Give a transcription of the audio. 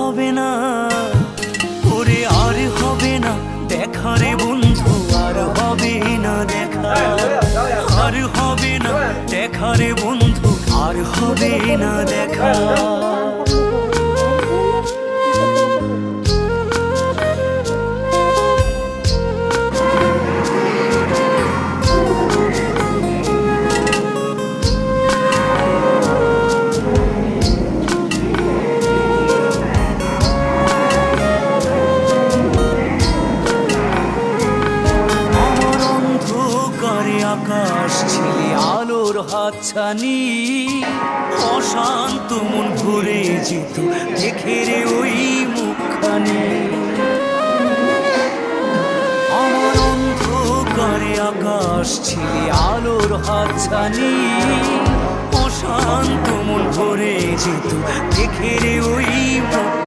হবে না, ওরে আর হবে না দেখা রে বন্ধু, আর হবে না দেখা, আর হবে না দেখা রে বন্ধু, আর হবে না দেখা। আকাশ ছিলে আলোর হাতছানি, অশান্ত মন ভরে যেত দেখে রে ওই মুখখানি। আমার অন্ধকারে আকাশ ছিলে আলোর হাতছানি, অশান্ত মন ভরে যেত দেখে রে ওই মুখ।